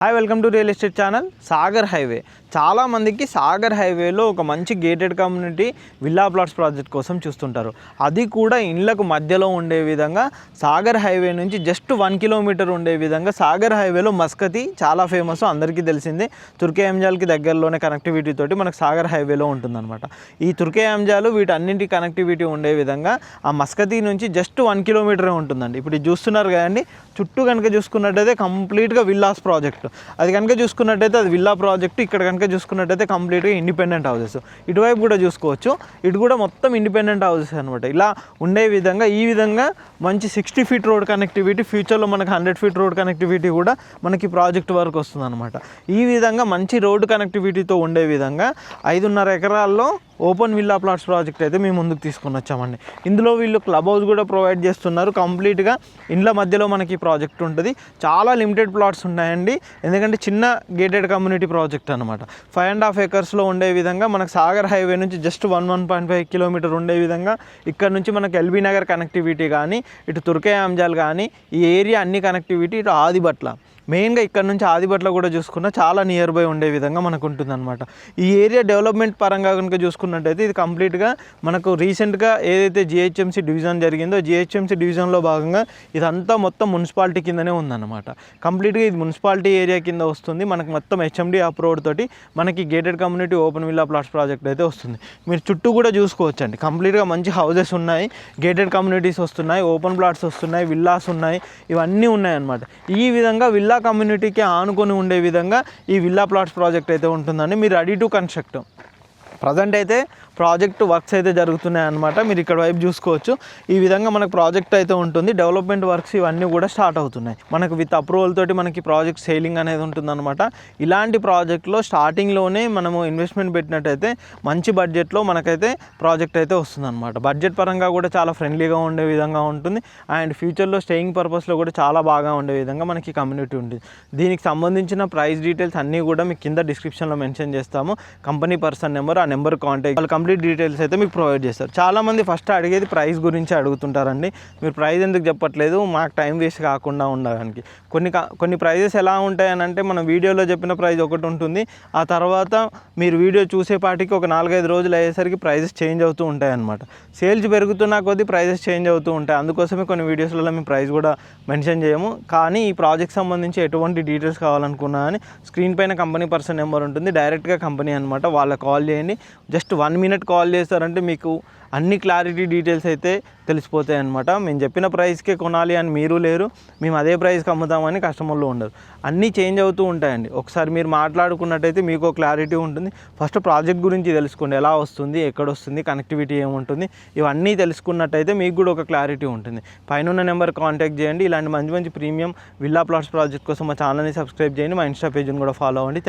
Hi welcome to real estate channel. Sagar highway చాలామందికి సాగర్ హైవేలో ఒక మంచి gated community villa plots project కోసం చూస్తుంటారు. అది కూడా ఇండ్లకు మధ్యలో ఉండే విధంగా సాగర్ హైవే నుంచి జస్ట్ 1 కిలోమీటర్ ఉండే విధంగా సాగర్ హైవేలో మస్కతి చాలా ఫేమస్, అందరికీ తెలిసిందే. తుర్కే అంజాల్కి దగ్గరలోనే కనెక్టివిటీ తోటి మనకు సాగర్ హైవేలో ఉంటుందన్నమాట. ఈ తుర్కే అంజాలు వీటన్నింటి కనెక్టివిటీ ఉండే విధంగా ఆ మస్కతి నుంచి జస్ట్ 1 కిలోమీటరే ఉంటుందండి. ఇప్పుడు ఇది చూస్తున్నారు కదండి, చుట్టూ కనుక చూసుకున్నట్టయితే కంప్లీట్గా విల్లాస్ ప్రాజెక్ట్. అది కనుక చూసుకున్నట్టయితే అది విల్లా ప్రాజెక్ట్. ఇక్కడ కనుక చూసుకున్నట్టయితే కంప్లీట్గా ఇండిపెండెంట్ హౌసెస్. ఇటువైపు కూడా చూసుకోవచ్చు, ఇటు కూడా మొత్తం ఇండిపెండెంట్ హౌసెస్ అనమాట. ఇలా ఉండే విధంగా ఈ విధంగా మంచి 60 ఫీట్ రోడ్ కనెక్టివిటీ, ఫ్యూచర్లో మనకు 100 ఫీట్ రోడ్ కనెక్టివిటీ కూడా మనకి ప్రాజెక్ట్ వరకు వస్తుంది అనమాట. ఈ విధంగా మంచి రోడ్డు కనెక్టివిటీతో ఉండే విధంగా 5.5 ఎకరాల్లో ఓపెన్ విల్లా ప్లాట్స్ ప్రాజెక్ట్ అయితే మేము ముందుకు తీసుకొని వచ్చామండి. ఇందులో వీళ్ళు క్లబ్ హౌస్ కూడా ప్రొవైడ్ చేస్తున్నారు. కంప్లీట్గా ఇండ్ల మధ్యలో మనకి ప్రాజెక్ట్ ఉంటుంది. చాలా లిమిటెడ్ ప్లాట్స్ ఉన్నాయండి, ఎందుకంటే చిన్న గేటెడ్ కమ్యూనిటీ ప్రాజెక్ట్ అనమాట. 5.5 ఎకర్స్లో ఉండే విధంగా మనకు సాగర్ హైవే నుంచి జస్ట్ 1.5 కిలోమీటర్ ఉండే విధంగా ఇక్కడ నుంచి మనకు ఎల్బీ నగర్ కనెక్టివిటీ కానీ, ఇటు తుర్కే అంజాల్ కానీ, ఈ ఏరియా అన్ని కనెక్టివిటీ, ఇటు ఆదిబట్ల మెయిన్గా ఇక్కడ నుంచి ఆదిబట్ల కూడా చూసుకున్నా చాలా నియర్ బై ఉండే విధంగా మనకు ఉంటుందన్నమాట. ఈ ఏరియా డెవలప్మెంట్ పరంగా కనుక చూసుకున్నట్టయితే ఇది కంప్లీట్గా మనకు రీసెంట్గా ఏదైతే జిహెచ్ఎంసీ డివిజన్ జరిగిందో జిహెచ్ఎంసీ డివిజన్లో భాగంగా ఇదంతా మొత్తం మున్సిపాలిటీ కిందనే ఉందన్నమాట. కంప్లీట్గా ఇది మున్సిపాలిటీ ఏరియా కింద వస్తుంది. మనకు మొత్తం హెచ్ఎండి అప్రూవ్డ్ తోటి మనకి gated community open villa plots project అయితే వస్తుంది. మీరు చుట్టూ కూడా చూసుకోవచ్చండి, కంప్లీట్గా మంచి హౌసెస్ ఉన్నాయి, గేటెడ్ కమ్యూనిటీస్ వస్తున్నాయి, ఓపెన్ ప్లాట్స్ వస్తున్నాయి, విల్లాస్ ఉన్నాయి, ఇవన్నీ ఉన్నాయన్నమాట. ఈ విధంగా విల్లా కమ్యూనిటీకి ఆనుకొని ఉండే విధంగా ఈ విల్లా ప్లాట్స్ ప్రాజెక్ట్ అయితే ఉంటుందండి. మీరు రెడీ టు కన్స్ట్రక్ట్. ప్రజెంట్ అయితే ప్రాజెక్ట్ వర్క్స్ అయితే జరుగుతున్నాయి అన్నమాట. మీరు ఇక్కడ వైపు చూసుకోవచ్చు. ఈ విధంగా మనకు ప్రాజెక్ట్ అయితే ఉంటుంది. డెవలప్మెంట్ వర్క్స్ ఇవన్నీ కూడా స్టార్ట్ అవుతున్నాయి. మనకు విత్ అప్రూవల్ తోటి మనకి ప్రాజెక్ట్ సేలింగ్ అనేది ఉంటుందన్నమాట. ఇలాంటి ప్రాజెక్ట్లో స్టార్టింగ్లోనే మనము ఇన్వెస్ట్మెంట్ పెట్టినట్టయితే మంచి బడ్జెట్లో మనకైతే ప్రాజెక్ట్ అయితే వస్తుందన్నమాట. బడ్జెట్ పరంగా కూడా చాలా ఫ్రెండ్లీగా ఉండే విధంగా ఉంటుంది. అండ్ ఫ్యూచర్లో స్టేయింగ్ పర్పస్లో కూడా చాలా బాగా ఉండే విధంగా మనకి కమ్యూనిటీ ఉంటుంది. దీనికి సంబంధించిన ప్రైస్ డీటెయిల్స్ అన్నీ కూడా మీకు కింద డిస్క్రిప్షన్లో మెన్షన్ చేస్తాము. కంపెనీ పర్సన్ నెంబర్, ఆ నెంబర్ కాంటాక్ట్, వాళ్ళు కంప్లీట్ డీటెయిల్స్ అయితే మీకు ప్రొవైడ్ చేస్తారు. చాలామంది ఫస్ట్ అడిగేది ప్రైస్ గురించి అడుగుతుంటారండి. మీరు ప్రైస్ ఎందుకు చెప్పట్లేదు, మాకు టైం వేస్ట్ కాకుండా ఉండడానికి. కొన్ని ప్రైజెస్ ఎలా ఉంటాయని అంటే, మనం వీడియోలో చెప్పిన ప్రైస్ ఒకటి ఉంటుంది, ఆ తర్వాత మీరు వీడియో చూసేపాటికి ఒక 4-5 రోజులు అయ్యేసరికి ప్రైజెస్ చేంజ్ అవుతూ ఉంటాయి అన్నమాట. సేల్స్ పెరుగుతున్న కొద్దీ ప్రైజెస్ చేంజ్ అవుతూ ఉంటాయి. అందుకోసమే కొన్ని వీడియోస్లలో మేము ప్రైస్ కూడా మెన్షన్ చేయము. కానీ ఈ ప్రాజెక్ట్ సంబంధించి ఎటువంటి డీటెయిల్స్ కావాలనుకున్నా అని స్క్రీన్ పైన కంపెనీ పర్సన్ నెంబర్ ఉంటుంది, డైరెక్ట్గా కంపెనీ అనమాట. వాళ్ళకి కాల్ చేయండి. జస్ట్ 1 మినిట్ కాల్ చేస్తారంటే మీకు అన్ని క్లారిటీ డీటెయిల్స్ అయితే తెలిసిపోతాయి అనమాట. మేము చెప్పిన ప్రైస్కే కొనాలి అని మీరు లేరు, మేము అదే ప్రైస్కి అమ్ముతామని కస్టమర్లు ఉండరు. అన్నీ చేంజ్ అవుతూ ఉంటాయండి. ఒకసారి మీరు మాట్లాడుకున్నట్టయితే మీకు క్లారిటీ ఉంటుంది. ఫస్ట్ ప్రాజెక్ట్ గురించి తెలుసుకోండి, ఎలా వస్తుంది, ఎక్కడ వస్తుంది, కనెక్టివిటీ ఏముంటుంది, ఇవన్నీ తెలుసుకున్నట్టయితే మీకు కూడా ఒక క్లారిటీ ఉంటుంది. పైన నెంబర్ కాంటాక్ట్ చేయండి. ఇలాంటి మంచి మంచి ప్రీమియం విల్లా ప్లాట్స్ ప్రాజెక్ట్ కోసం మా ఛానల్ని సబ్స్క్రైబ్ చేయండి. మా ఇన్స్టా పేజ్ని కూడా ఫాలో అవ్వండి. Thank you.